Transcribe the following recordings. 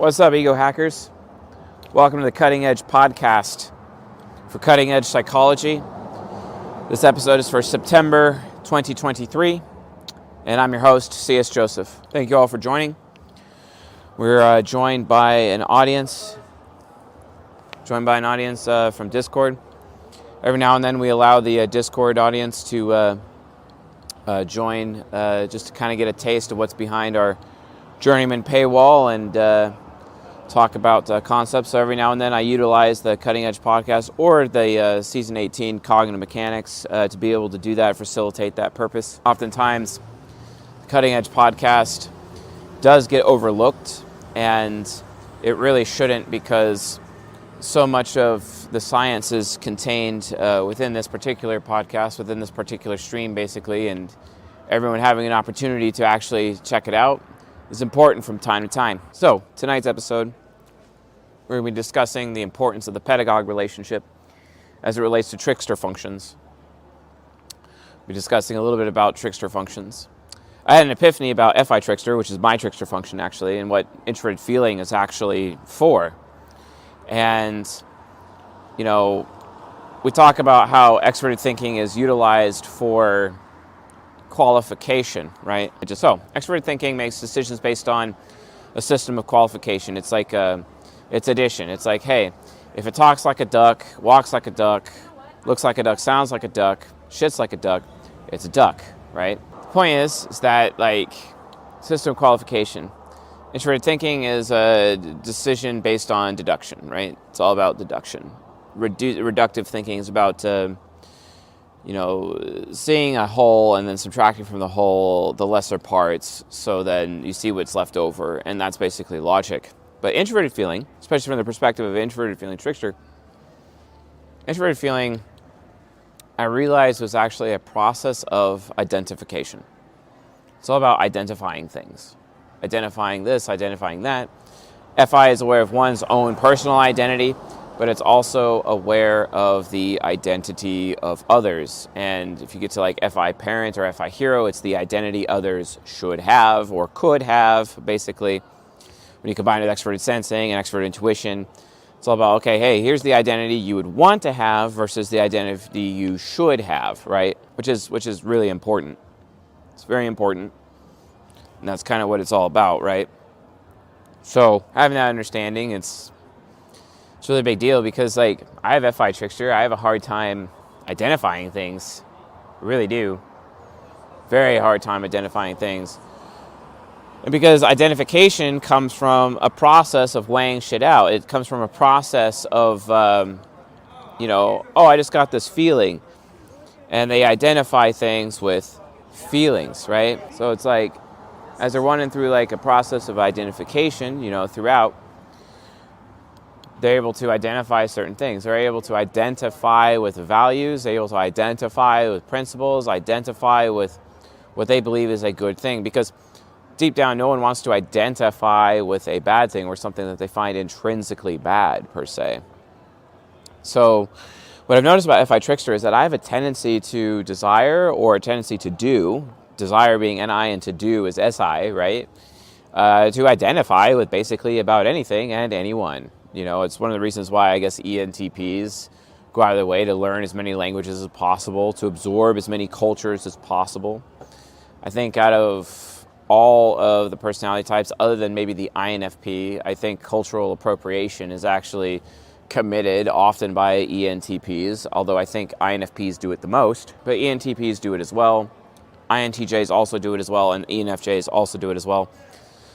What's up, ego hackers? Welcome to the Cutting Edge podcast for Cutting Edge Psychology. This episode is for September 2023, and I'm your host, C.S. Joseph. Thank you all for joining. We're joined by an audience from Discord. Every now and then we allow the Discord audience to join just to kind of get a taste of what's behind our journeyman paywall and talk about concepts. So every now and then I utilize the Cutting Edge podcast or the Season 18 Cognitive Mechanics to be able to do that, facilitate that purpose. Oftentimes, the Cutting Edge podcast does get overlooked, and it really shouldn't, because so much of the science is contained within this particular podcast, within this particular stream, basically, and everyone having an opportunity to actually check it out is important from time to time. So, tonight's episode, we're going to be discussing the importance of the pedagogue relationship as it relates to trickster functions. We'll be discussing a little bit about trickster functions. I had an epiphany about FI trickster, which is my trickster function actually, and what introverted feeling is actually for. And, you know, we talk about how extroverted thinking is utilized for qualification, right? So, extroverted thinking makes decisions based on a system of qualification. It's like it's addition. It's like, hey, if it talks like a duck, walks like a duck, looks like a duck, sounds like a duck, shits like a duck, it's a duck, right? The point is that, like, system of qualification. Introverted thinking is a decision based on deduction, right? It's all about deduction. Reductive thinking is about seeing a whole and then subtracting from the whole the lesser parts, so then you see what's left over, and that's basically logic. But introverted feeling, especially from the perspective of introverted feeling trickster, introverted feeling, I realized, was actually a process of identification. It's all about identifying things. Identifying this, identifying that. FI is aware of one's own personal identity, but it's also aware of the identity of others. And if you get to like FI parent or FI hero, it's the identity others should have or could have, basically. When you combine it with extroverted sensing and extroverted intuition, it's all about, okay, hey, here's the identity you would want to have versus the identity you should have, right? Which is really important. It's very important. And that's kind of what it's all about, right? So having that understanding, it's really a big deal, because, like, I have FI trickster. I have a hard time identifying things. I really do. Very hard time identifying things. And because identification comes from a process of weighing shit out. It comes from a process of, I just got this feeling. And they identify things with feelings, right? So it's like, as they're running through like a process of identification, throughout, they're able to identify certain things. They're able to identify with values. They're able to identify with principles, identify with what they believe is a good thing. Because deep down, no one wants to identify with a bad thing or something that they find intrinsically bad, per se. So what I've noticed about FI trickster is that I have a tendency to desire, or a tendency to do, desire being NI and to do is SI, right? To identify with basically about anything and anyone. It's one of the reasons why I guess ENTPs go out of their way to learn as many languages as possible, to absorb as many cultures as possible. I think out of all of the personality types, other than maybe the INFP, I think cultural appropriation is actually committed often by ENTPs, although I think INFPs do it the most, but ENTPs do it as well. INTJs also do it as well, and ENFJs also do it as well.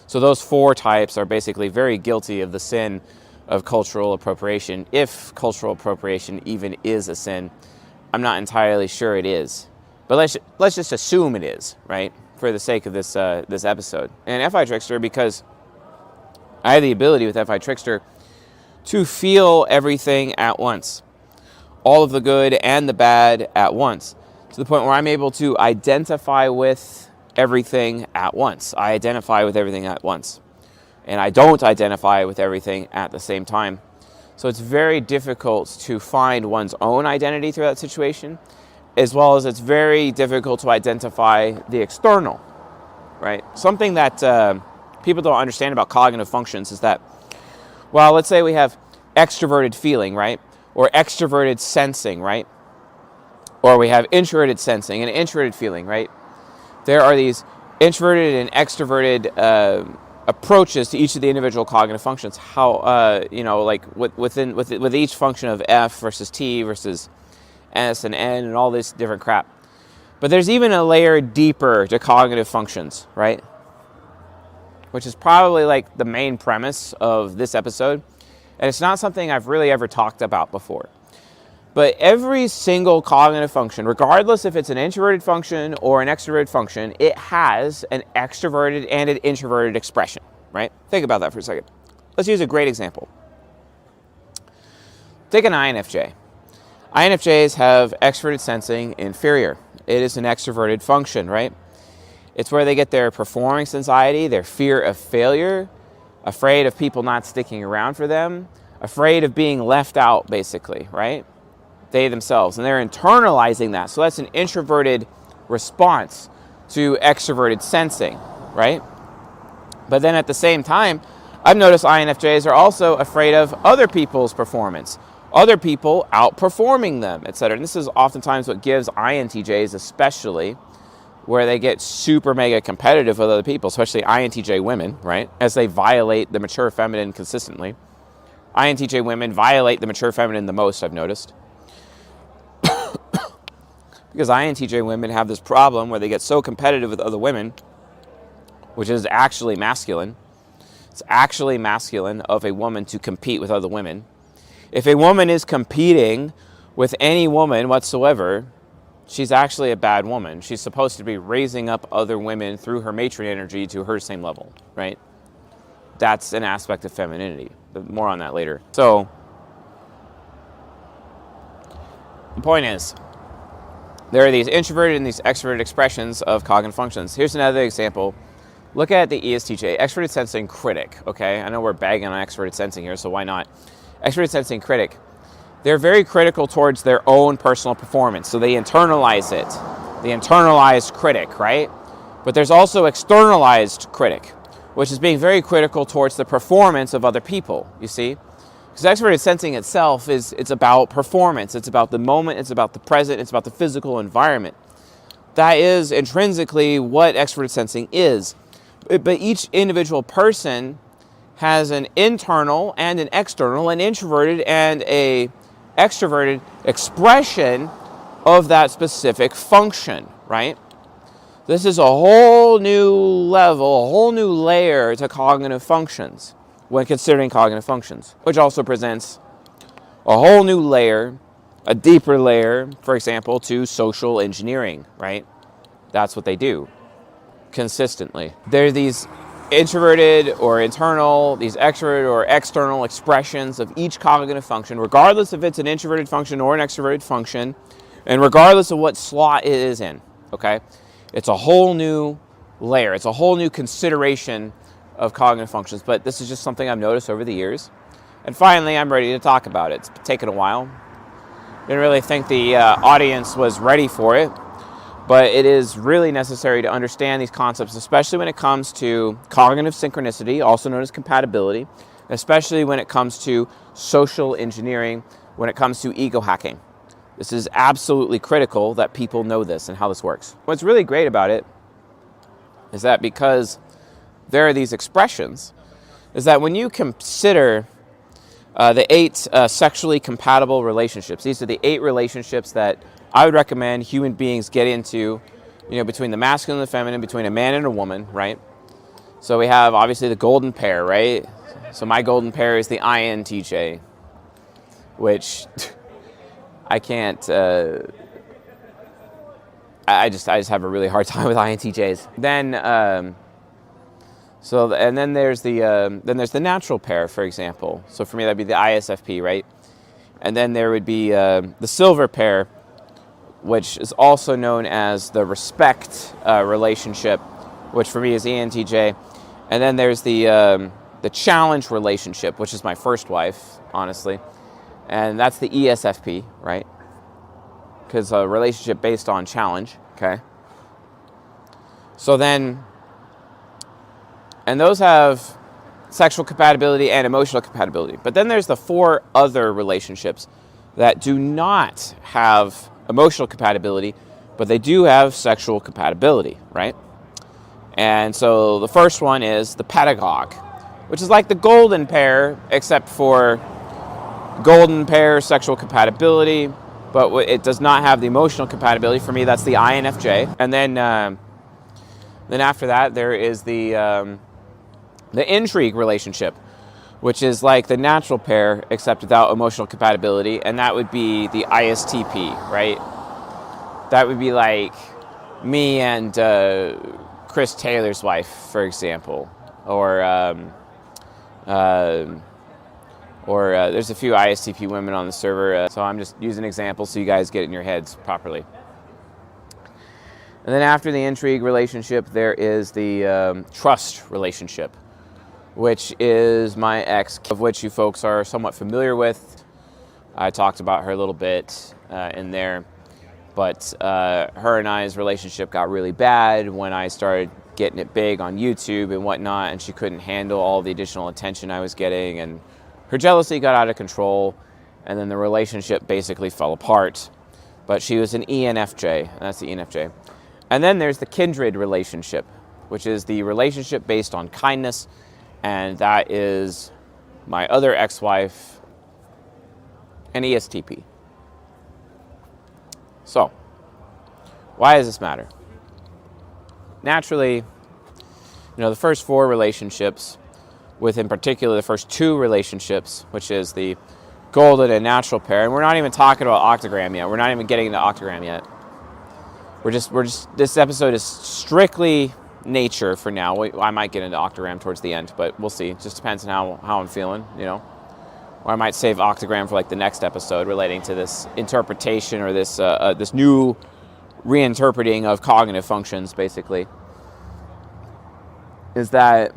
So those four types are basically very guilty of the sin of cultural appropriation. If cultural appropriation even is a sin, I'm not entirely sure it is. But let's just assume it is, right? For the sake of this episode. And FI trickster, because I have the ability with FI trickster to feel everything at once. All of the good and the bad at once. To the point where I'm able to identify with everything at once. I identify with everything at once. And I don't identify with everything at the same time. So it's very difficult to find one's own identity through that situation, as well as it's very difficult to identify the external, right? Something that people don't understand about cognitive functions is that Well, let's say we have extroverted feeling, right? Or extroverted sensing, right? Or we have introverted sensing and introverted feeling, right? There are these introverted and extroverted approaches to each of the individual cognitive functions. How, like with each function of F versus T versus S and N and all this different crap. But there's even a layer deeper to cognitive functions, right? Which is probably like the main premise of this episode. And it's not something I've really ever talked about before. But every single cognitive function, regardless if it's an introverted function or an extroverted function, it has an extroverted and an introverted expression, right? Think about that for a second. Let's use a great example. Take an INFJ. INFJs have extroverted sensing inferior. It is an extroverted function, right? It's where they get their performance anxiety, their fear of failure, afraid of people not sticking around for them, afraid of being left out, basically, right? They themselves, and they're internalizing that. So that's an introverted response to extroverted sensing, right? But then at the same time, I've noticed INFJs are also afraid of other people's performance, other people outperforming them, etc. And this is oftentimes what gives INTJs, especially, where they get super mega competitive with other people, especially INTJ women, right? As they violate the mature feminine consistently. INTJ women violate the mature feminine the most, I've noticed. Because INTJ women have this problem where they get so competitive with other women, which is actually masculine. It's actually masculine of a woman to compete with other women. If a woman is competing with any woman whatsoever, she's actually a bad woman. She's supposed to be raising up other women through her matron energy to her same level, right? That's an aspect of femininity. More on that later. So, the point is, there are these introverted and these extroverted expressions of cognitive functions. Here's another example. Look at the ESTJ, extroverted sensing critic, okay? I know we're bagging on extroverted sensing here, so why not? Extroverted sensing critic. They're very critical towards their own personal performance, so they internalize it. The internalized critic, right? But there's also externalized critic, which is being very critical towards the performance of other people, you see? Because extroverted sensing itself it's about performance, it's about the moment, it's about the present, it's about the physical environment. That is intrinsically what extroverted sensing is. But each individual person has an internal and an external, an introverted and a extroverted expression of that specific function, right? This is a whole new level, a whole new layer to cognitive functions when considering cognitive functions, which also presents a whole new layer, a deeper layer, for example, to social engineering, right? That's what they do consistently. There are these introverted or internal, these extroverted or external expressions of each cognitive function, regardless if it's an introverted function or an extroverted function, and regardless of what slot it is in, okay? It's a whole new layer. It's a whole new consideration of cognitive functions, but this is just something I've noticed over the years. And finally, I'm ready to talk about it. It's taken a while. Didn't really think the audience was ready for it, but it is really necessary to understand these concepts, especially when it comes to cognitive synchronicity, also known as compatibility, especially when it comes to social engineering, when it comes to ego hacking. This is absolutely critical that people know this and how this works. What's really great about it is that because there are these expressions, is that when you consider the 8 sexually compatible relationships, these are the 8 relationships that I would recommend human beings get into, between the masculine and the feminine, between a man and a woman, right? So we have obviously the golden pair, right? So my golden pair is the INTJ, which I can't. I just have a really hard time with INTJs. Then then there's the natural pair, for example. So for me that'd be the ISFP, right? And then there would be the silver pair, which is also known as the respect relationship, which for me is ENTJ. And then there's the challenge relationship, which is my first wife, honestly. And that's the ESFP, right? Because a relationship based on challenge, okay? So then, and those have sexual compatibility, and emotional compatibility. But then there's the 4 other relationships that do not have emotional compatibility, but they do have sexual compatibility, right? And so the first one is the pedagogue, which is like the golden pair, except for golden pair sexual compatibility, but it does not have the emotional compatibility. For me, that's the INFJ. And then after that, there is the intrigue relationship, which is like the natural pair, except without emotional compatibility, and that would be the ISTP, right? That would be like me and Chris Taylor's wife, for example, or there's a few ISTP women on the server, so I'm just using examples so you guys get it in your heads properly. And then after the intrigue relationship, there is the trust relationship, which is my ex, of which you folks are somewhat familiar with. I talked about her a little bit in there, but her and I's relationship got really bad when I started getting it big on YouTube and whatnot, and she couldn't handle all the additional attention I was getting, and her jealousy got out of control, and then the relationship basically fell apart. But she was an ENFJ, and that's the ENFJ. And then there's the kindred relationship, which is the relationship based on kindness, and that is my other ex-wife, an ESTP. So, why does this matter? Naturally, the first 4 relationships, with in particular the first 2 relationships, which is the golden and natural pair, and we're not even talking about octogram yet. We're not even getting into octogram yet. We're just this episode is strictly nature for now. I might get into octogram towards the end, but we'll see. It just depends on how I'm feeling, Or I might save octogram for like the next episode relating to this interpretation or this this new reinterpreting of cognitive functions, basically. Is that,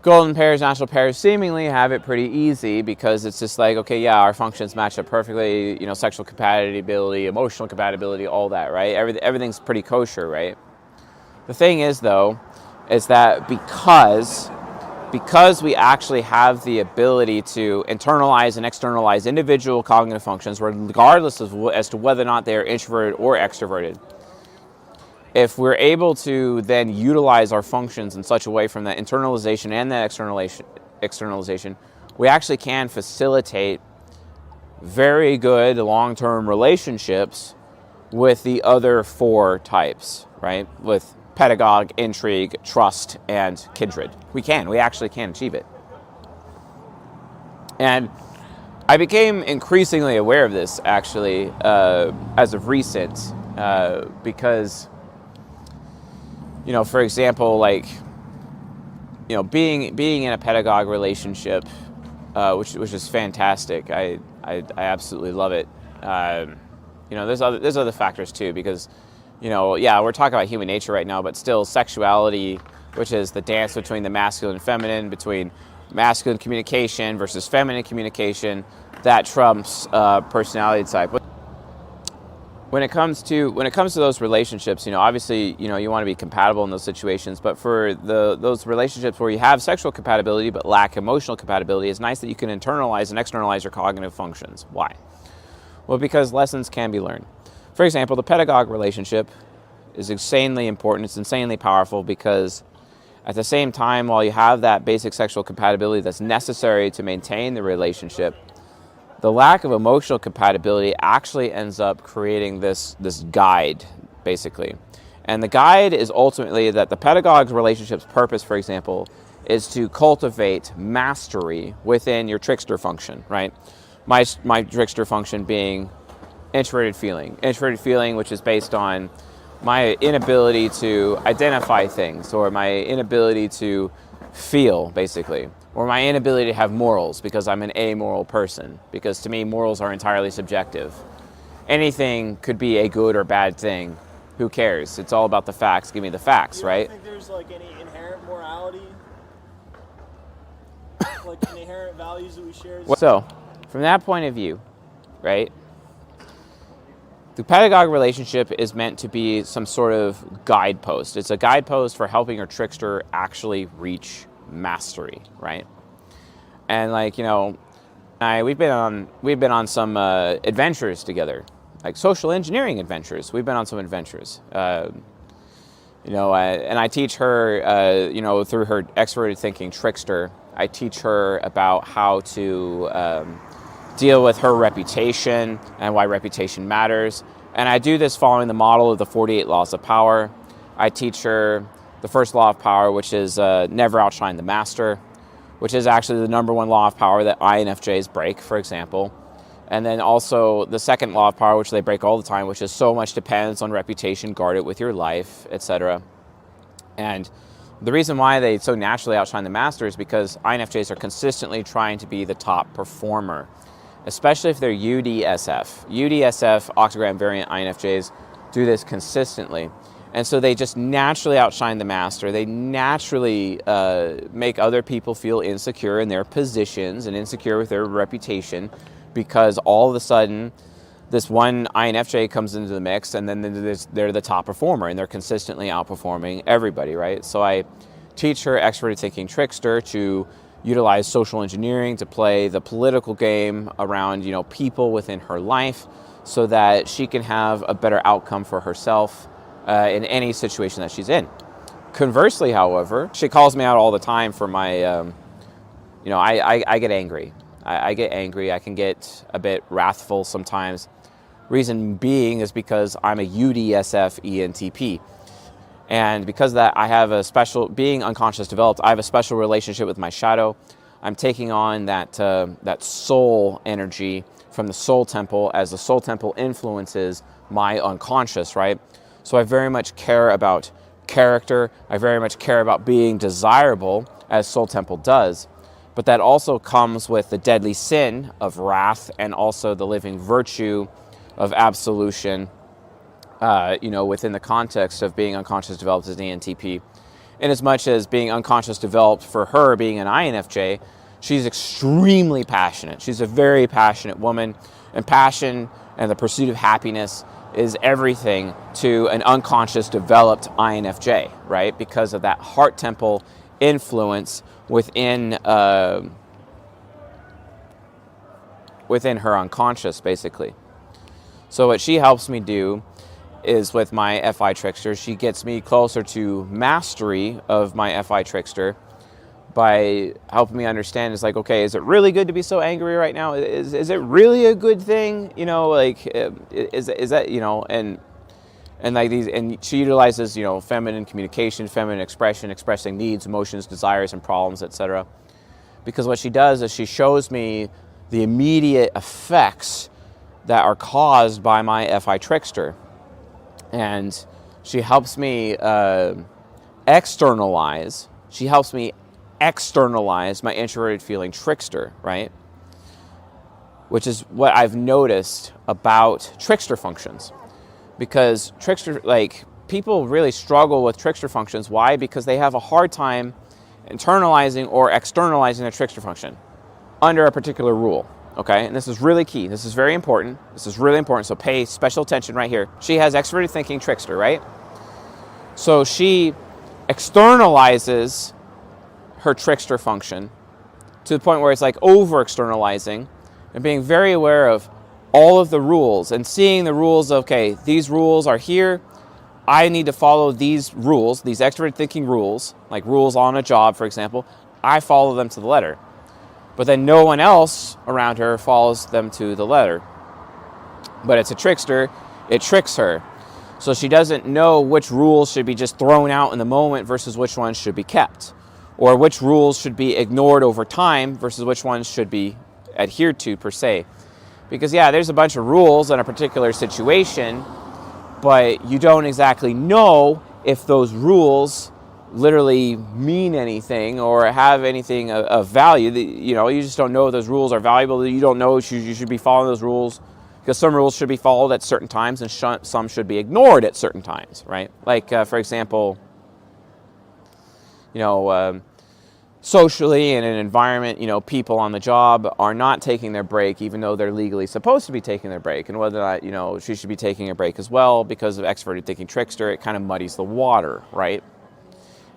golden pairs, natural pairs seemingly have it pretty easy because it's just like, okay, yeah, our functions match up perfectly, sexual compatibility, emotional compatibility, all that, right? Everything's pretty kosher, right? The thing is, though, is that because we actually have the ability to internalize and externalize individual cognitive functions, regardless as to whether or not they are introverted or extroverted, if we're able to then utilize our functions in such a way from that internalization and that externalization, we actually can facilitate very good long-term relationships with the other 4 types, right? With pedagogue, intrigue, trust, and kindred. We actually can achieve it. And I became increasingly aware of this, actually, as of recent, because for example, like, being in a pedagogue relationship, which is fantastic. I absolutely love it. There's other factors too, because, we're talking about human nature right now, but still sexuality, which is the dance between the masculine and feminine, between masculine communication versus feminine communication, that trumps personality type. When it comes to those relationships, obviously, you want to be compatible in those situations. But for those relationships where you have sexual compatibility but lack emotional compatibility, it's nice that you can internalize and externalize your cognitive functions. Why? Well, because lessons can be learned. For example, the pedagogue relationship is insanely important. It's insanely powerful because at the same time, while you have that basic sexual compatibility that's necessary to maintain the relationship, the lack of emotional compatibility actually ends up creating this guide, basically. And the guide is ultimately that the pedagogue's relationship's purpose, for example, is to cultivate mastery within your trickster function, right? My trickster function being introverted feeling, which is based on my inability to identify things, or my inability to feel, basically, or my inability to have morals because I'm an amoral person, because to me morals are entirely subjective. Anything could be a good or bad thing. Who cares? It's all about the facts. Give me the facts, right? You don't think there's like any inherent morality? Like inherent values that we share? So, from that point of view, right, The pedagogue relationship is meant to be some sort of guidepost. It's a guidepost for helping your trickster actually reach mastery, right? And like, you know, we've been on some adventures together, like social engineering adventures. We've been on some adventures. You know, and I teach her, you know, through her extroverted thinking trickster, I teach her about how to deal with her reputation and why reputation matters. And I do this following the model of the 48 laws of power. I teach her the first law of power, which is never outshine the master, which is actually the number one law of power that INFJs break, for example. And then also the second law of power, which they break all the time, which is so much depends on reputation, guard it with your life, etc. And the reason why they so naturally outshine the master is because INFJs are consistently trying to be the top performer, especially if they're UDSF. UDSF, octagram variant INFJs, do this consistently. And so they just naturally outshine the master. They naturally make other people feel insecure in their positions and insecure with their reputation, because all of a sudden this one INFJ comes into the mix and then they're the top performer and they're consistently outperforming everybody, right? So I teach her extroverted thinking trickster to utilize social engineering to play the political game around, you know, people within her life so that she can have a better outcome for herself in any situation that she's in. Conversely, however, she calls me out all the time for my, you know, I get angry. I get angry. I can get a bit wrathful sometimes. Reason being is because I'm a UDSF ENTP. And because of that, I have a special, being unconscious developed, I have a special relationship with my shadow. I'm taking on that soul energy from the soul temple as the soul temple influences my unconscious, right? So I very much care about character. I very much care about being desirable, as soul temple does. But that also comes with the deadly sin of wrath and also the living virtue of absolution, you know, within the context of being unconscious developed as an ENTP. In as much as being unconscious developed for her being an INFJ, she's extremely passionate. She's a very passionate woman, and passion and the pursuit of happiness is everything to an unconscious developed INFJ, right? Because of that heart temple influence within her unconscious, basically. So what she helps me do is with my FI trickster, she gets me closer to mastery of my FI trickster by helping me understand, it's like, okay, is it really good to be so angry right now? Is it really a good thing? You know, like, is that, you know, and like these, and she utilizes, you know, feminine communication, feminine expression, expressing needs, emotions, desires, and problems, etc. Because what she does is she shows me the immediate effects that are caused by my FI trickster. And she helps me externalize my introverted feeling trickster, right? Which is what I've noticed about trickster functions. Because trickster, like, people really struggle with trickster functions. Why? Because they have a hard time internalizing or externalizing a trickster function under a particular rule. Okay, and this is really key. This is very important. This is really important, so pay special attention right here. She has extroverted thinking trickster, right? So she externalizes her trickster function to the point where it's like over-externalizing and being very aware of all of the rules and seeing the rules of, okay, these rules are here. I need to follow these rules, these extroverted thinking rules, like rules on a job, for example. I follow them to the letter. But then no one else around her follows them to the letter. But it's a trickster, it tricks her. So she doesn't know which rules should be just thrown out in the moment versus which ones should be kept. Or which rules should be ignored over time versus which ones should be adhered to, per se. Because yeah, there's a bunch of rules in a particular situation, but you don't exactly know if those rules literally mean anything or have anything of value. You know, you just don't know if those rules are valuable. You don't know if you should be following those rules, because some rules should be followed at certain times and some should be ignored at certain times, right? Like, for example, you know, socially in an environment, people on the job are not taking their break, even though they're legally supposed to be taking their break, and whether or not, she should be taking a break as well. Because of extroverted thinking trickster, it kind of muddies the water, right?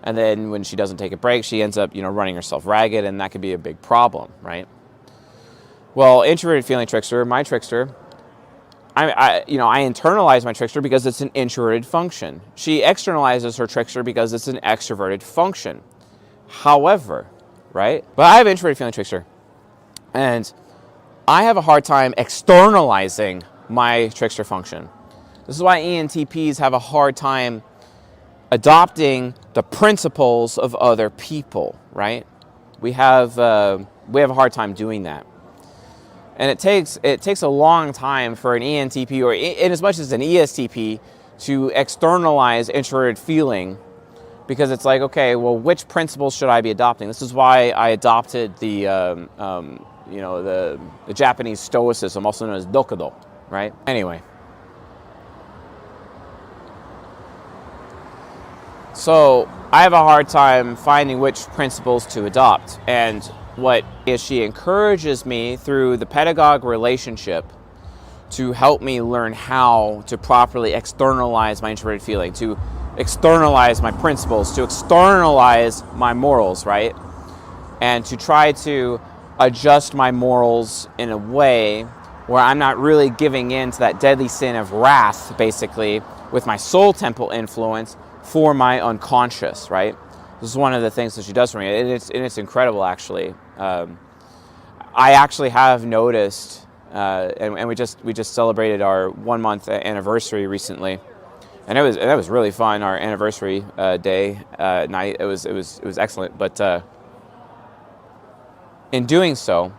And then when she doesn't take a break, she ends up, running herself ragged, and that could be a big problem, right? Well, introverted feeling trickster, my trickster, I internalize my trickster because it's an introverted function. She externalizes her trickster because it's an extroverted function. However, right? But I have introverted feeling trickster, and I have a hard time externalizing my trickster function. This is why ENTPs have a hard time adopting the principles of other people, right? We have a hard time doing that. And it takes a long time for an ENTP, or in as much as an ESTP, to externalize introverted feeling, because it's like, okay, well, which principles should I be adopting? This is why I adopted the Japanese Stoicism, also known as Dokudo, right? Anyway. So I have a hard time finding which principles to adopt. And what is, she encourages me through the pedagogue relationship to help me learn how to properly externalize my introverted feeling, to externalize my principles, to externalize my morals, right? And to try to adjust my morals in a way where I'm not really giving in to that deadly sin of wrath, basically, with my soul temple influence for my unconscious, right? This is one of the things that she does for me, and it's incredible, actually. I actually have noticed, and we just celebrated our 1 month anniversary recently, and it was really fun. Our anniversary night, it was excellent. But in doing so,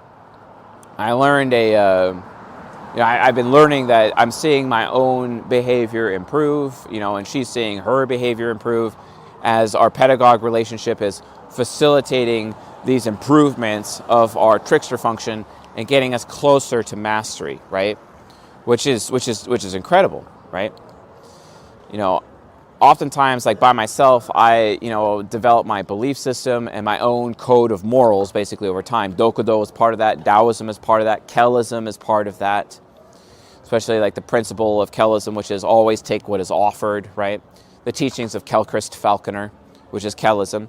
I learned I've been learning that I'm seeing my own behavior improve, and she's seeing her behavior improve, as our pedagogue relationship is facilitating these improvements of our trickster function and getting us closer to mastery, right? Which is incredible, right? Oftentimes, like by myself, I develop my belief system and my own code of morals basically over time. Dokudo is part of that. Taoism is part of that. Kelism is part of that. Especially like the principle of Kelism, which is always take what is offered, right? The teachings of Christ Falconer, which is Kelism,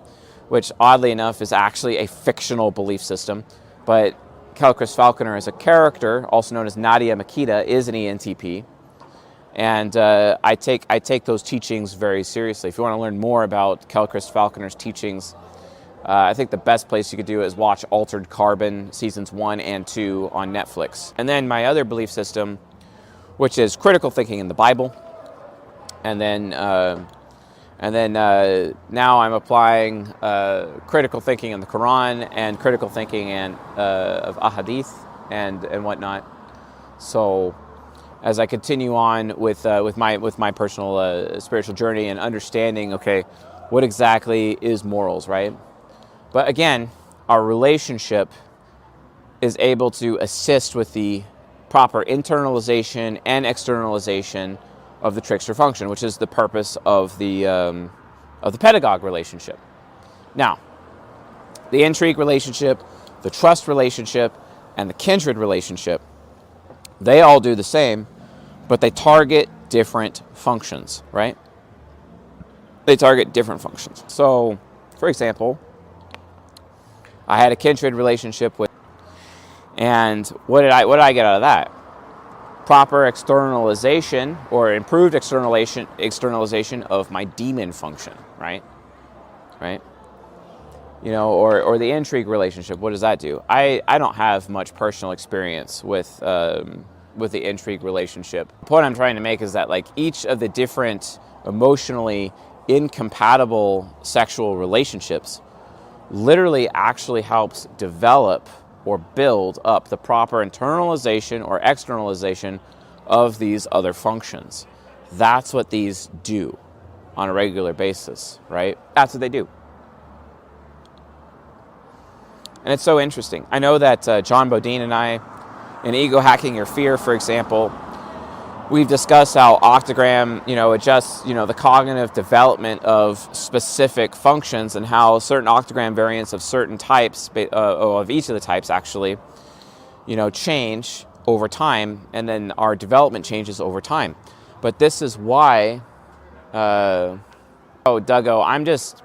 which oddly enough is actually a fictional belief system. But Christ Falconer as a character, also known as Nadia Makita, is an ENTP. And I take those teachings very seriously. If you want to learn more about Christ Falconer's teachings, I think the best place you could do is watch Altered Carbon seasons 1 and 2 on Netflix. And then my other belief system, which is critical thinking in the Bible, and then now I'm applying critical thinking in the Quran and critical thinking of ahadith and whatnot. So as I continue on with my personal spiritual journey and understanding, okay, what exactly is morals, right? But again, our relationship is able to assist with the proper internalization and externalization of the trickster function, which is the purpose of the pedagogue relationship. Now, the intrigue relationship, the trust relationship, and the kindred relationship, they all do the same, but they target different functions, right? They target different functions. So, for example, I had a kindred relationship with, and what did I get out of that? Proper externalization or improved externalization of my demon function, right? Or the intrigue relationship. What does that do? I don't have much personal experience with the intrigue relationship. The point I'm trying to make is that like each of the different emotionally incompatible sexual relationships literally actually helps develop or build up the proper internalization or externalization of these other functions. That's what these do on a regular basis, right? That's what they do. And it's so interesting. I know that John Bodine and I, in Ego Hacking Your Fear, for example, we've discussed how octogram, adjusts, the cognitive development of specific functions, and how certain octogram variants of certain types, of each of the types actually, change over time, and then our development changes over time. But this is why, Duggo, I'm just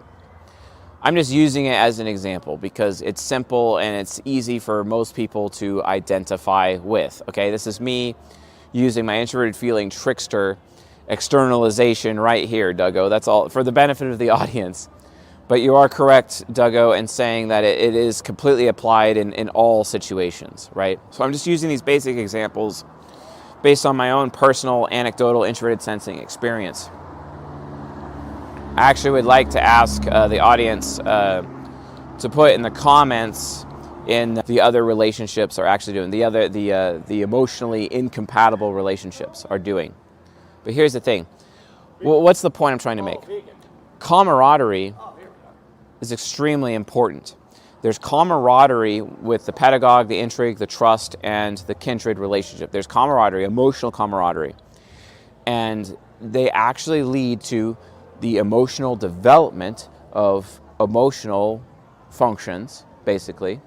using it as an example because it's simple and it's easy for most people to identify with. Okay, this is me using my introverted feeling trickster externalization right here, Duggo. That's all for the benefit of the audience. But you are correct, Duggo, in saying that it is completely applied in all situations, right? So I'm just using these basic examples based on my own personal anecdotal introverted sensing experience. I actually would like to ask the audience to put in the comments in the other relationships are actually doing, the emotionally incompatible relationships are doing. But here's the thing. Well, what's the point I'm trying to make? Camaraderie is extremely important. There's camaraderie with the pedagogue, the intrigue, the trust, and the kindred relationship. There's camaraderie, emotional camaraderie. And they actually lead to the emotional development of emotional functions, basically,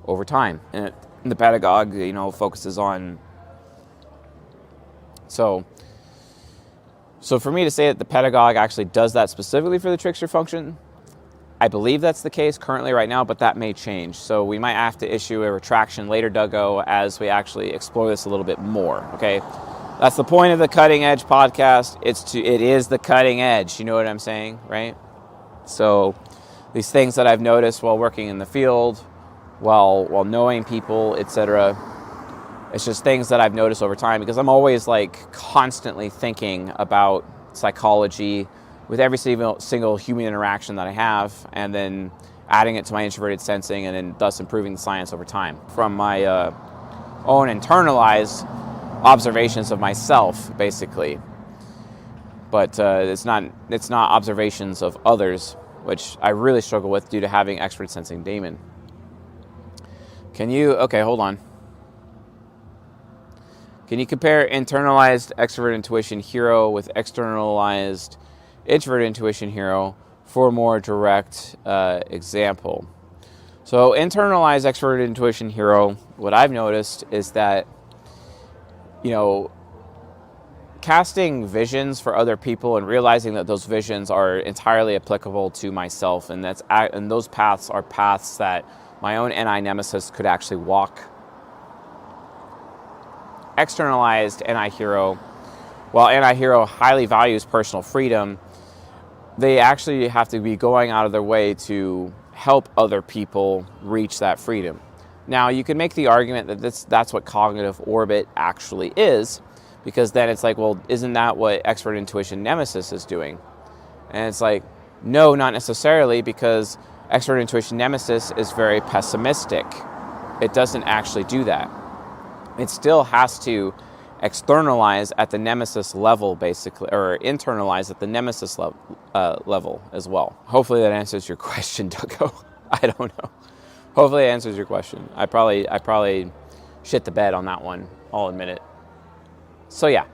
over time. And the pedagogue, focuses on... So for me to say that the pedagogue actually does that specifically for the trickster function, I believe that's the case currently right now, but that may change. So we might have to issue a retraction later, Duggo, as we actually explore this a little bit more, okay? That's the point of the Cutting Edge podcast. It is the cutting edge, you know what I'm saying, right? So these things that I've noticed while working in the field, while knowing people, etc., it's just things that I've noticed over time because I'm always constantly thinking about psychology with every single human interaction that I have, and then adding it to my introverted sensing, and then thus improving the science over time from my own internalized observations of myself, basically. But it's not observations of others, which I really struggle with due to having extrovert sensing daemon. Okay, hold on. Can you compare internalized extrovert intuition hero with externalized introvert intuition hero for a more direct example? So internalized extrovert intuition hero, what I've noticed is that, casting visions for other people and realizing that those visions are entirely applicable to myself, and those paths are paths that my own nemesis could actually walk. Externalized anti-hero, while anti-hero highly values personal freedom, they actually have to be going out of their way to help other people reach that freedom. Now, you can make the argument that that's what cognitive orbit actually is, because then it's well, isn't that what expert intuition nemesis is doing? And it's no, not necessarily, because expert intuition nemesis is very pessimistic. It doesn't actually do that. It still has to externalize at the nemesis level, basically, or internalize at the nemesis level as well. Hopefully that answers your question, Duggo. I don't know. Hopefully it answers your question. I probably shit the bed on that one, I'll admit it. So yeah.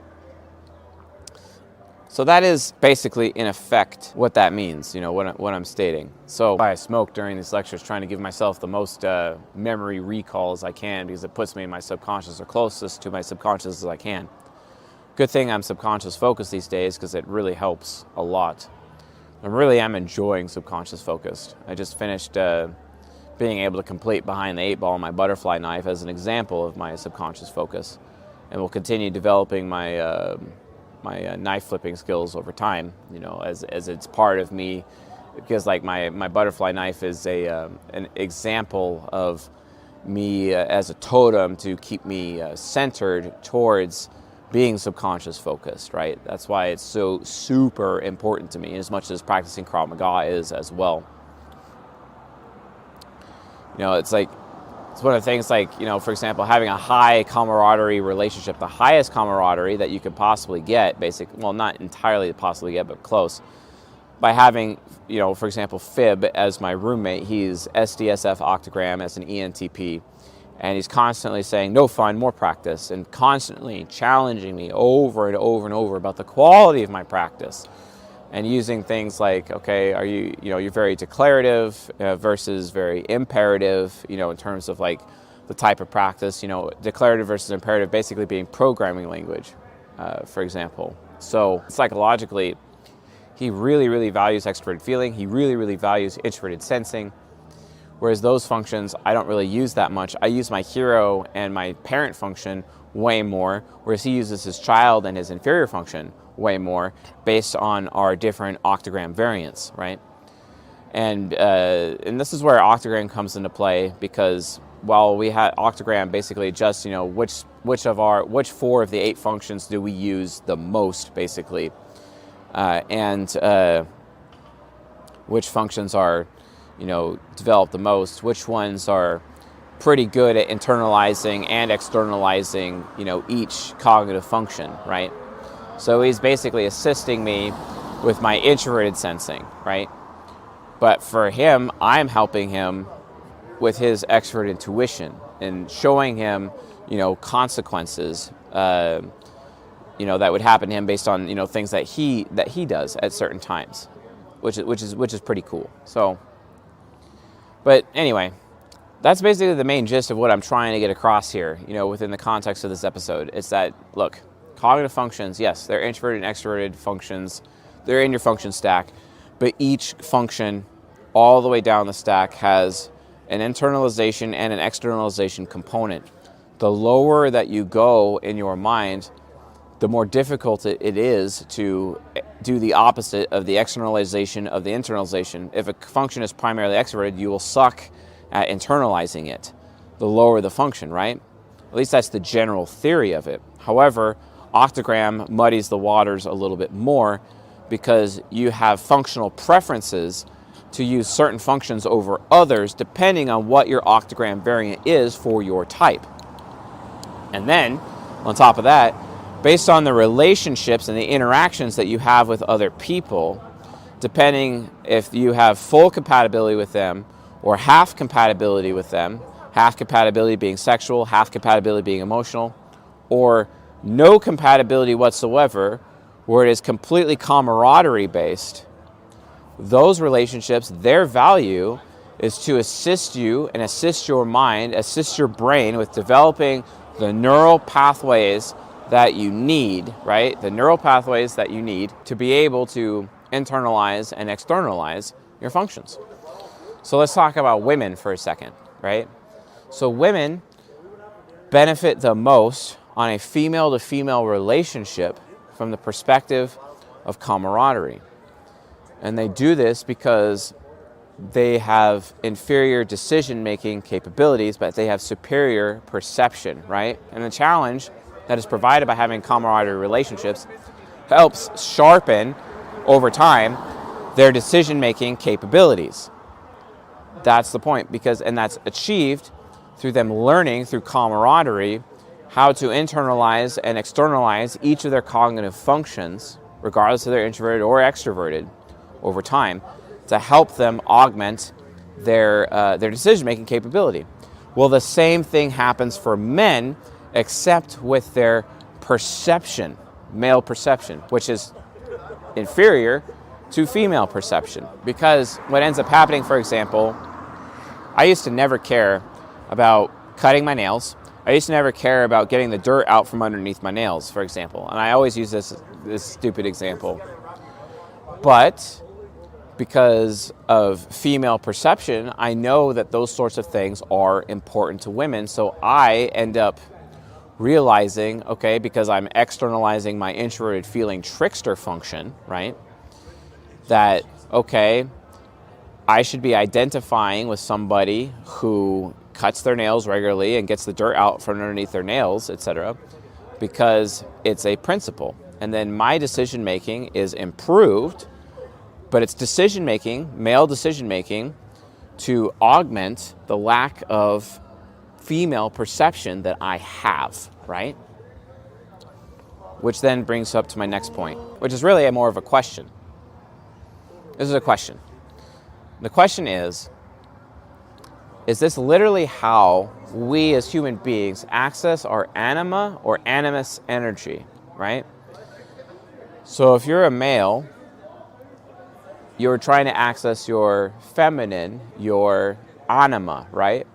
So that is basically, in effect, what that means, what I'm stating. So I smoke during these lectures, trying to give myself the most memory recall as I can, because it puts me in my subconscious, or closest to my subconscious as I can. Good thing I'm subconscious focused these days, because it really helps a lot. I really am enjoying subconscious focused. I just finished being able to complete behind the 8-ball my butterfly knife as an example of my subconscious focus, and will continue developing my knife flipping skills over time, as it's part of me, because my butterfly knife is an example of me as a totem to keep me centered towards being subconscious focused, right? That's why it's so super important to me, as much as practicing Krav Maga is as well. It's one of the things for example, having a high camaraderie relationship, the highest camaraderie that you could possibly get, well, not entirely possibly get, but close, by having, for example, Fib as my roommate. He's SDSF octogram as an ENTP, And he's constantly saying, no fun, more practice, and constantly challenging me over and over and over about the quality of my practice. And using things like, okay, are you're very declarative versus very imperative, in terms of like the type of practice, declarative versus imperative basically being programming language, for example. So psychologically, he really, really values extroverted feeling. He really, really values introverted sensing. Whereas those functions, I don't really use that much. I use my hero and my parent function way more, whereas he uses his child and his inferior function way more based on our different octogram variants, right? And this is where octogram comes into play, because while we had octogram basically just, which 4 of the 8 functions do we use the most, basically, and which functions are develop the most, which ones are pretty good at internalizing and externalizing, each cognitive function, right? So he's basically assisting me with my introverted sensing, right? But for him, I'm helping him with his extrovert intuition and showing him, consequences, that would happen to him based on, things that he does at certain times, which is pretty cool. So. But anyway, that's basically the main gist of what I'm trying to get across here, within the context of this episode. It's that, look, cognitive functions, yes, they're introverted and extroverted functions. They're in your function stack. But each function all the way down the stack has an internalization and an externalization component. The lower that you go in your mind, the more difficult it is to do the opposite of the externalization of the internalization. If a function is primarily extroverted, you will suck at internalizing it, the lower the function, right? At least that's the general theory of it. However, octogram muddies the waters a little bit more because you have functional preferences to use certain functions over others depending on what your octogram variant is for your type. And then, on top of that, based on the relationships and the interactions that you have with other people, depending if you have full compatibility with them or half compatibility with them, half compatibility being sexual, half compatibility being emotional, or no compatibility whatsoever, where it is completely camaraderie based, those relationships, their value is to assist you and assist your mind, assist your brain with developing the neural pathways that you need, right? The neural pathways that you need to be able to internalize and externalize your functions. So let's talk about women for a second, right? So women benefit the most on a female-to-female relationship from the perspective of camaraderie. And they do this because they have inferior decision-making capabilities, but they have superior perception, right? And the challenge that is provided by having camaraderie relationships helps sharpen, over time, their decision-making capabilities. That's the point, and that's achieved through them learning through camaraderie how to internalize and externalize each of their cognitive functions, regardless if they're introverted or extroverted, over time, to help them augment their decision-making capability. Well, the same thing happens for men, except with their perception, male perception, which is inferior to female perception. Because what ends up happening, for example, I used to never care about cutting my nails. I used to never care about getting the dirt out from underneath my nails, for example. And I always use this stupid example. But because of female perception, I know that those sorts of things are important to women. So I end up realizing, okay, because I'm externalizing my introverted feeling trickster function, right, that, okay, I should be identifying with somebody who cuts their nails regularly and gets the dirt out from underneath their nails, etc., because it's a principle. And then my decision-making is improved, but it's decision-making, male decision-making, to augment the lack of female perception that I have, right? Which then brings up to my next point, which is really more of a question. This is a question. The question is, is this literally how we as human beings access our anima or animus energy, right? So if you're a male, you're trying to access your feminine, your anima, right?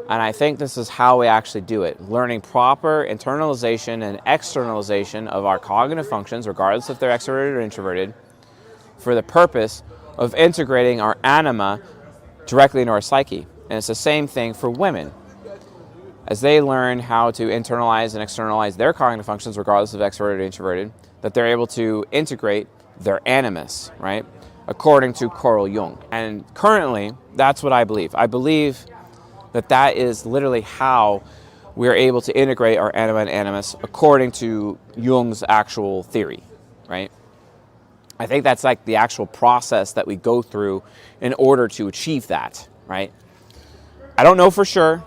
And I think this is how we actually do it, learning proper internalization and externalization of our cognitive functions, regardless if they're extroverted or introverted, for the purpose of integrating our anima directly into our psyche. And it's the same thing for women. As they learn how to internalize and externalize their cognitive functions, regardless of extroverted or introverted, that they're able to integrate their animus, right? According to Carl Jung. And currently, that's what I believe. I believe that that is literally how we are able to integrate our anima and animus according to Jung's actual theory, right? I think that's like the actual process that we go through in order to achieve that, right? I don't know for sure.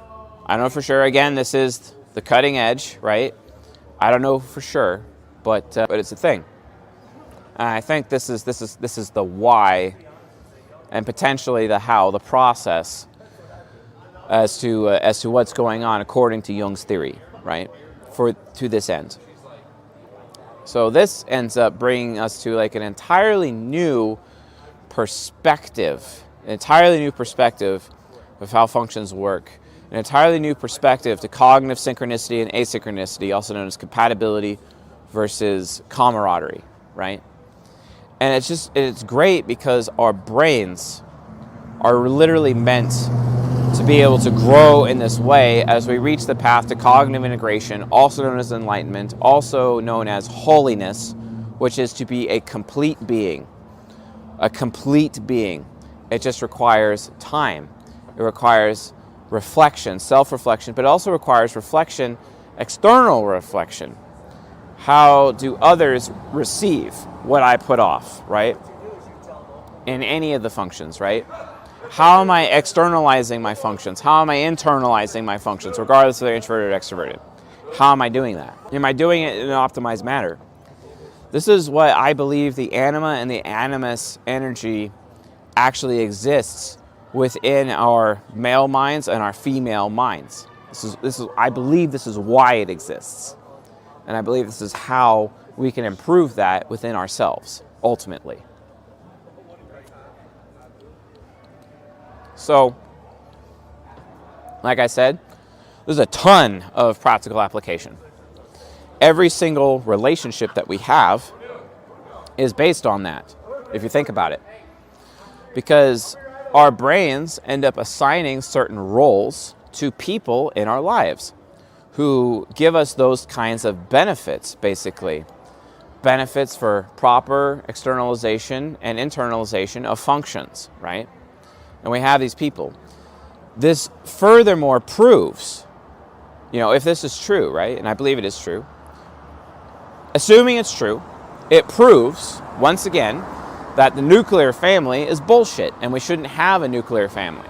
I don't know for sure. Again, this is the cutting edge, right? I don't know for sure, but it's a thing. And I think this is the why and potentially the how, the process as to what's going on according to Jung's theory, right? To this end. So this ends up bringing us to like an entirely new perspective of how functions work, an entirely new perspective to cognitive synchronicity and asynchronicity, also known as compatibility versus camaraderie, right? And it's great because our brains are literally meant to be able to grow in this way as we reach the path to cognitive integration, also known as enlightenment, also known as holiness, which is to be a complete being. A complete being. It just requires time. It requires reflection, self-reflection, but it also requires reflection, external reflection. How do others receive what I put off, right? In any of the functions, right? How am I externalizing my functions? How am I internalizing my functions, regardless if they're introverted or extroverted? How am I doing that? Am I doing it in an optimized manner? This is what I believe the anima and the animus energy actually exists within our male minds and our female minds. I believe this is why it exists. And I believe this is how we can improve that within ourselves, ultimately. So, like I said, there's a ton of practical application. Every single relationship that we have is based on that, if you think about it. Because our brains end up assigning certain roles to people in our lives who give us those kinds of benefits, basically. Benefits for proper externalization and internalization of functions, right? And we have these people. This furthermore proves, if this is true, right? And I believe it is true. Assuming it's true, it proves, once again, that the nuclear family is bullshit and we shouldn't have a nuclear family.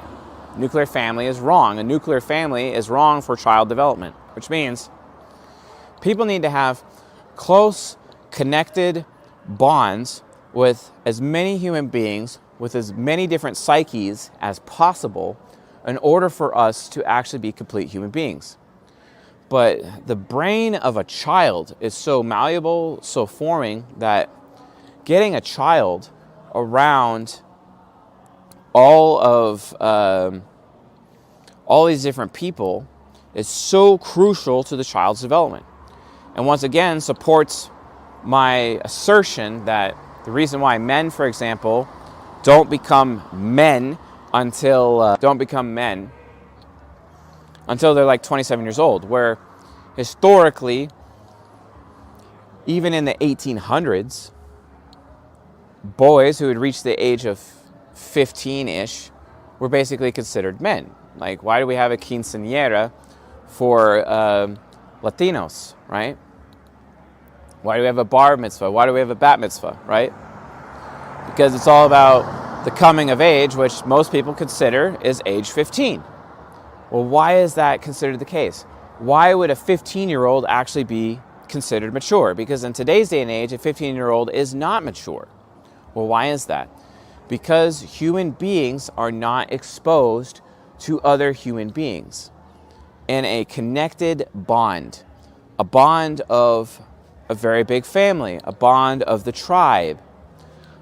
Nuclear family is wrong. A nuclear family is wrong for child development, which means people need to have close, connected bonds with as many human beings, with as many different psyches as possible in order for us to actually be complete human beings. But the brain of a child is so malleable, so forming, that getting a child around all these different people is so crucial to the child's development. And once again, supports my assertion that the reason why men, for example, don't become men until they're like 27 years old, where historically, even in the 1800s, boys who had reached the age of 15-ish were basically considered men. Like, why do we have a quinceañera for Latinos, right? Why do we have a bar mitzvah? Why do we have a bat mitzvah, right? Because it's all about the coming of age, which most people consider is age 15. Well, why is that considered the case? Why would a 15-year-old actually be considered mature? Because in today's day and age, a 15-year-old is not mature. Well, why is that? Because human beings are not exposed to other human beings in a connected bond, a bond of a very big family, a bond of the tribe,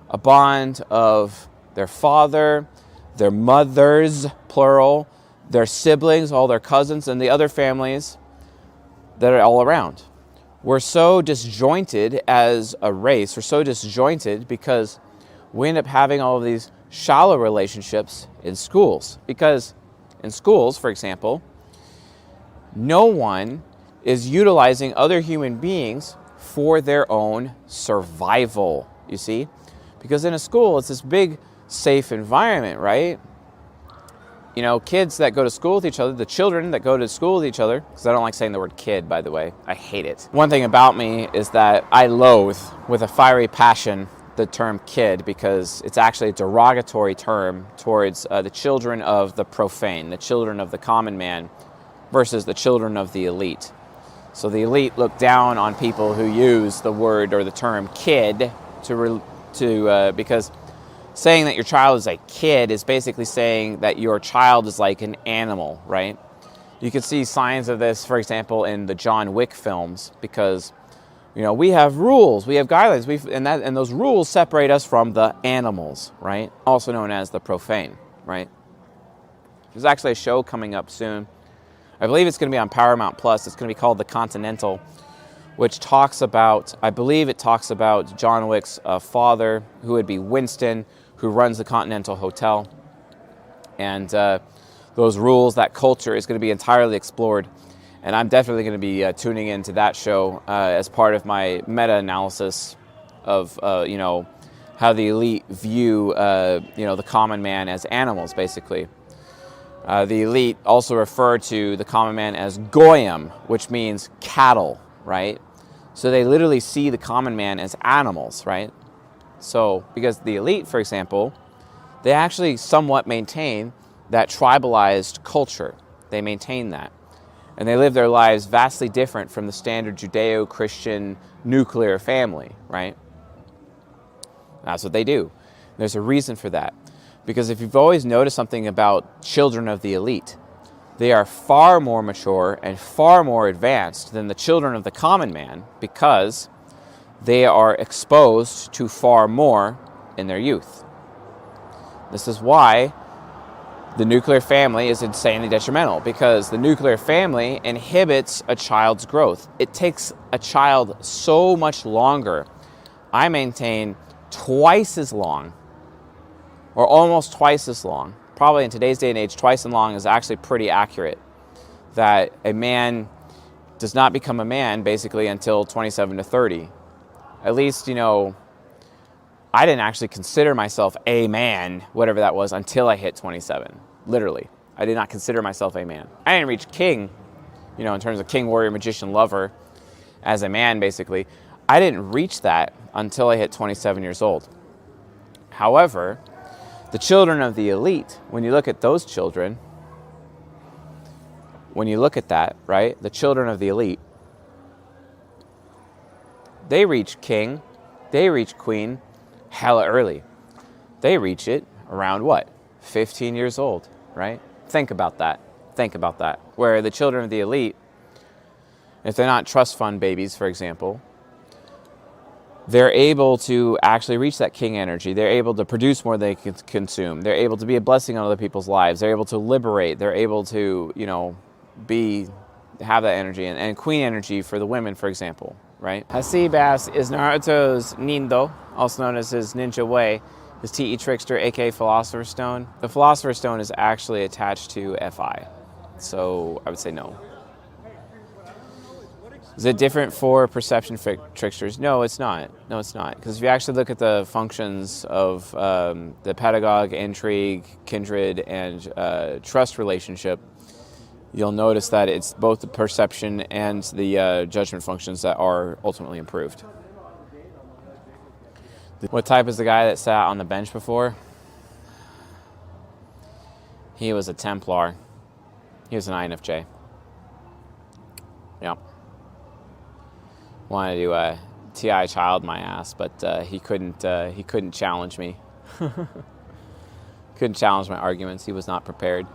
a bond of their father, their mothers, plural, their siblings, all their cousins, and the other families that are all around. We're so disjointed as a race, we're so disjointed because we end up having all of these shallow relationships in schools. Because in schools, for example, no one is utilizing other human beings for their own survival, you see? Because in a school, it's this big, safe environment, right? You know, kids that go to school with each other, the children that go to school with each other, because I don't like saying the word kid, by the way. I hate it. One thing about me is that I loathe, with a fiery passion, the term kid, because it's actually a derogatory term towards the children of the profane, the children of the common man, versus the children of the elite. So the elite look down on people who use the word or the term kid because saying that your child is a kid is basically saying that your child is like an animal, right? You can see signs of this, for example, in the John Wick films, because you know we have rules, we have guidelines, and those rules separate us from the animals, right? Also known as the profane, right? There's actually a show coming up soon. I believe it's going to be on Paramount Plus. It's going to be called The Continental, which talks about, I believe it talks about John Wick's father, who would be Winston, who runs the Continental Hotel. And those rules, that culture is going to be entirely explored. And I'm definitely going to be tuning into that show as part of my meta-analysis of, how the elite view, the common man as animals, basically. The elite also refer to the common man as goyim, which means cattle, right? So they literally see the common man as animals, right? So, because the elite, for example, they actually somewhat maintain that tribalized culture. They maintain that. And they live their lives vastly different from the standard Judeo-Christian nuclear family, right? That's what they do. There's a reason for that. Because if you've always noticed something about children of the elite, they are far more mature and far more advanced than the children of the common man because they are exposed to far more in their youth. This is why the nuclear family is insanely detrimental, because the nuclear family inhibits a child's growth. It takes a child so much longer. I maintain twice as long, or almost twice as long. Probably in today's day and age, twice as long is actually pretty accurate. That a man does not become a man basically until 27 to 30. At least, I didn't actually consider myself a man, whatever that was, until I hit 27. Literally. I did not consider myself a man. I didn't reach king, in terms of king, warrior, magician, lover, as a man, basically. I didn't reach that until I hit 27 years old. However, the children of the elite, when you look at those children, when you look at that, right, the children of the elite, they reach king, they reach queen hella early. They reach it around what? 15 years old, right? Think about that. Think about that. Where the children of the elite, if they're not trust fund babies, for example, they're able to actually reach that king energy. They're able to produce more than they can consume. They're able to be a blessing on other people's lives. They're able to liberate. They're able to, have that energy. And queen energy for the women, for example, right? Hasibas is Naruto's Nindo, also known as his ninja way, his TE trickster, aka Philosopher's Stone. The Philosopher's Stone is actually attached to Fi. So I would say no. Is it different for perception tricksters? No, it's not. No, it's not. Because if you actually look at the functions of the pedagogue, intrigue, kindred, and trust relationship, you'll notice that it's both the perception and the judgment functions that are ultimately improved. What type is the guy that sat on the bench before? He was a Templar. He was an INFJ. Yeah. Wanted to TI child my ass, but he couldn't challenge me. Couldn't challenge my arguments. He was not prepared.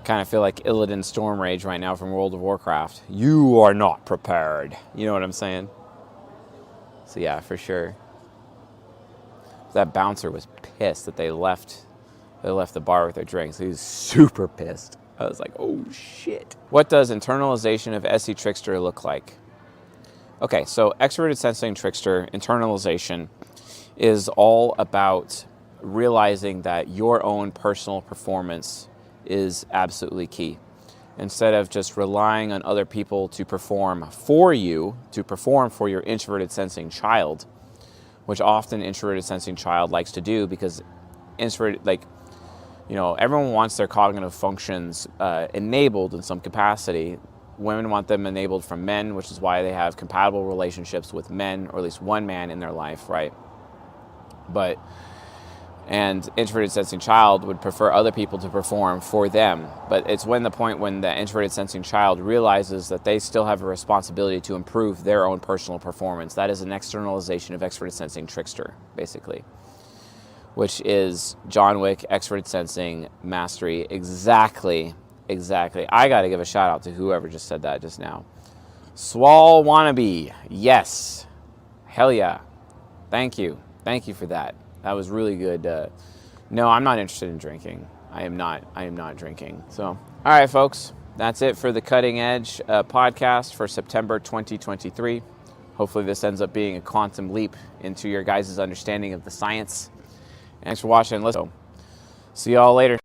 Kind of feel like Illidan Stormrage right now from World of Warcraft. You are not prepared. You know what I'm saying? So yeah, for sure. That bouncer was pissed that they left the bar with their drinks. He was super pissed. I was like, oh shit. What does internalization of SE Trickster look like? Okay, so extroverted sensing trickster internalization is all about realizing that your own personal performance is absolutely key. Instead of just relying on other people to perform for you, to perform for your introverted sensing child, which often introverted sensing child likes to do because introverted, like, you know, everyone wants their cognitive functions enabled in some capacity. Women want them enabled from men, which is why they have compatible relationships with men, or at least one man in their life, right? And introverted sensing child would prefer other people to perform for them. But it's when the introverted sensing child realizes that they still have a responsibility to improve their own personal performance. That is an externalization of extroverted sensing trickster, basically, which is John Wick, extroverted sensing mastery. Exactly. I got to give a shout out to whoever just said that just now. Swall wannabe. Yes. Hell yeah. Thank you for that. That was really good. No, I'm not interested in drinking. I am not drinking. So, all right, folks, that's it for the Cutting Edge podcast for September 2023. Hopefully this ends up being a quantum leap into your guys' understanding of the science. Thanks for watching. Let's go. See y'all later.